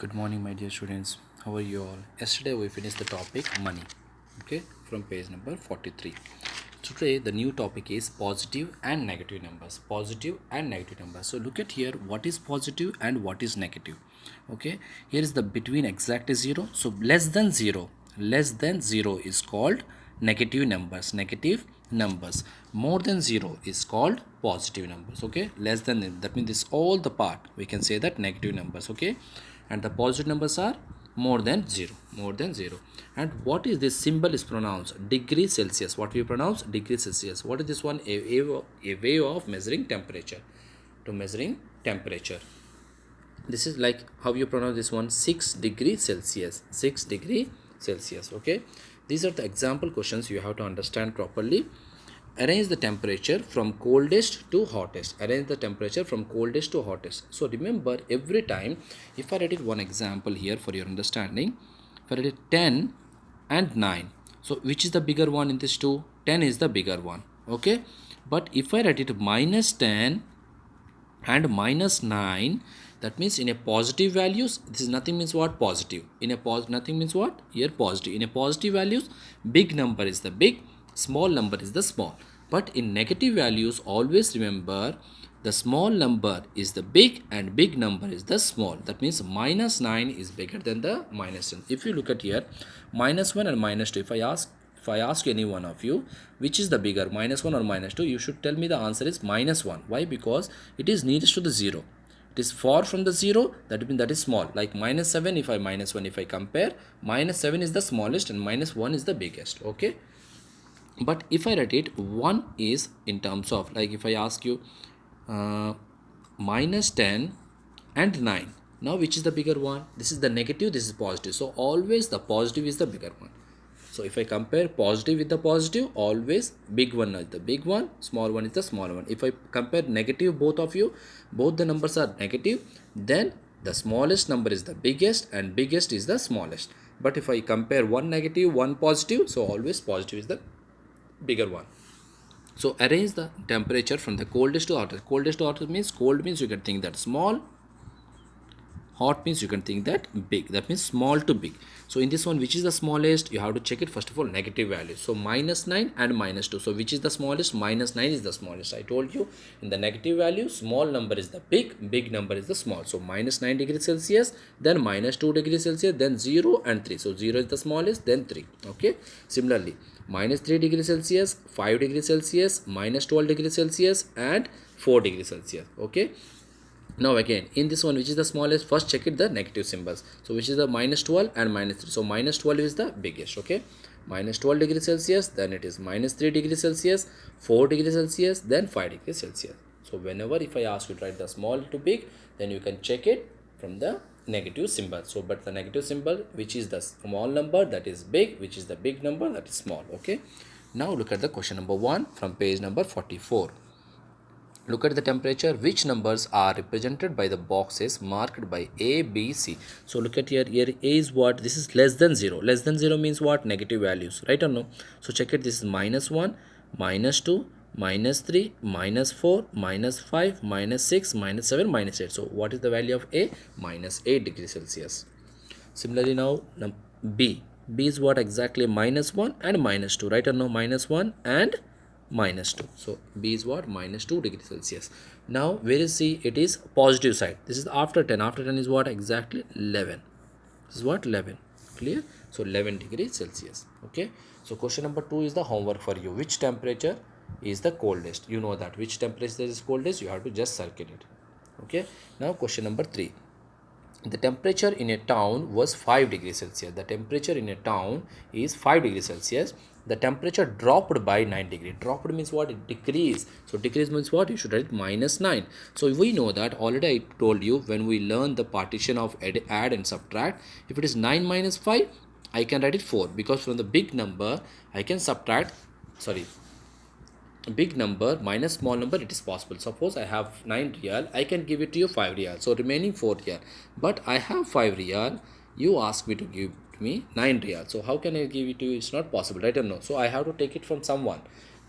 Good morning, my dear students. How are you all? Yesterday we finished the topic money, okay, from page number 43. Today the new topic is positive and negative numbers. Positive and negative numbers. So look at here, what is positive and what is negative. Okay, here is the between exact is 0. So less than 0 is called negative numbers. Negative numbers. More than 0 is called positive numbers. Okay, less than, that means this all the part we can say that negative numbers. Okay, and the positive numbers are more than 0. And what is this symbol is pronounced degree Celsius. What we pronounce degree Celsius. What is this one? A way of measuring temperature. To measuring temperature, this is like how you pronounce this one, 6 degree Celsius. 6 degree Celsius. Okay, these are the example questions you have to understand properly. Arrange the temperature from coldest to hottest. Arrange the temperature from coldest to hottest. So remember, every time if I write it one example here for your understanding, if I write it 10 and 9, so which is the bigger one in this two? 10 is the bigger one. Okay, but if I write it minus 10 and minus 9, that means in a positive values, this is nothing means what? Positive. In a nothing means what? Here positive. In a positive values, big number is the big, small number is the small. But in negative values, always remember the small number is the big and big number is the small. That means minus 9 is bigger than the minus 10. If you look at here, minus 1 and minus 2, if I ask any one of you which is the bigger, minus 1 or minus 2, you should tell me the answer is minus 1. Why? Because it is nearest to the 0. It is far from the 0, that means that is small. Like minus 7, if I minus 1, if I compare, minus 7 is the smallest and minus 1 is the biggest. Okay, but if I write it, 1 is in terms of, like if I ask you minus 10 and 9, now which is the bigger one? This is the negative, this is positive, so always the positive is the bigger one. So if I compare positive with the positive, always big one is the big one, small one is the small one. If I compare negative, both of you, both the numbers are negative, then the smallest number is the biggest and biggest is the smallest. But if I compare one negative, one positive, so always positive is the bigger one. So arrange the temperature from the coldest to hottest. Coldest to hottest means, cold means you can think that small, hot means you can think that big. That means small to big. So in this one, which is the smallest? You have to check it first of all, negative value. So minus 9 and minus 2. So which is the smallest? Minus 9 is the smallest. I told you in the negative value, small number is the big number is the small. So minus 9 degrees Celsius, then minus 2 degrees Celsius, then 0 and 3. So 0 is the smallest, then 3. Okay. Similarly, minus 3 degrees Celsius, 5 degrees Celsius, minus 12 degrees Celsius, and 4 degrees Celsius. Okay. Now again, in this one, which is the smallest? First check it the negative symbols. So which is the minus 12 and minus 3. So minus 12 is the biggest. Okay, minus 12 degrees Celsius, then it is minus 3 degrees Celsius, 4 degrees Celsius, then 5 degrees Celsius. So whenever if I ask you to write the small to big, then you can check it from the negative symbol. So but the negative symbol, which is the small number, that is big, which is the big number, that is small. Okay, now look at the question number 1 from page number 44. Look at the temperature. Which numbers are represented by the boxes marked by A, B, C? So look at here. Here A is what? This is less than 0. Less than 0 means what? Negative values. Right or no? So check it. This is minus 1, minus 2, minus 3, minus 4, minus 5, minus 6, minus 7, minus 8. So what is the value of A? Minus 8 degrees Celsius. Similarly now B. B is what exactly? Minus 1 and minus 2. Right or no? Minus 1 and minus 2. So B is what? Minus 2 degrees Celsius. Now where is C? It is positive side. This is after 10. After 10 is what? Exactly 11. This is what? 11. Clear? So 11 degrees Celsius. Okay. So question number 2 is the homework for you. Which temperature is the coldest? You know that. Which temperature is coldest? You have to just circle it. Okay. Now question number 3. The temperature in a town was 5 degrees Celsius. The temperature in a town is 5 degrees Celsius. The temperature dropped by 9 degrees. Dropped means what? It decreased. So decrease means what? You should write minus 9. So we know that already. I told you when we learn the partition of add and subtract. If it is 9 minus 5, I can write it 4, because from the big number I can subtract, big number minus small number, it is possible. Suppose I have 9 real, I can give it to you 5 real, so remaining 4 real. But I have 5 real, you ask me to give me 9 real, so how can I give it to you? It's not possible, right or no? So I have to take it from someone.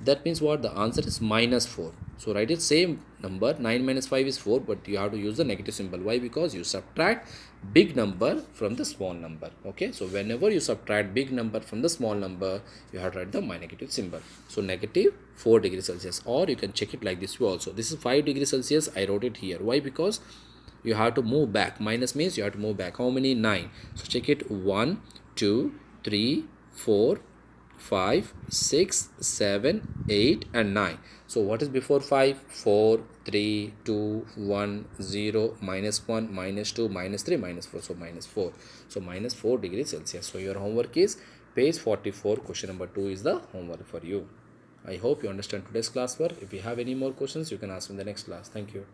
That means what? The answer is minus 4. So write it same number. 9 minus 5 is 4, but you have to use the negative symbol. Why? Because you subtract big number from the small number. Okay, so whenever you subtract big number from the small number, you have to write the negative symbol. So negative 4 degrees Celsius, or you can check it like this way also. This is 5 degrees Celsius. I wrote it here. Why? Because you have to move back. Minus means you have to move back. How many? 9. So check it. 1, 2, 3, 4, 5, 6, 7, 8 and 9. So what is before 5? 4, 3, 2, 1, 0, minus 1, minus 2, minus 3, minus 4. So minus 4. So minus 4 degrees Celsius. So your homework is page 44. Question number 2 is the homework for you. I hope you understand today's classwork. If you have any more questions, you can ask in the next class. Thank you.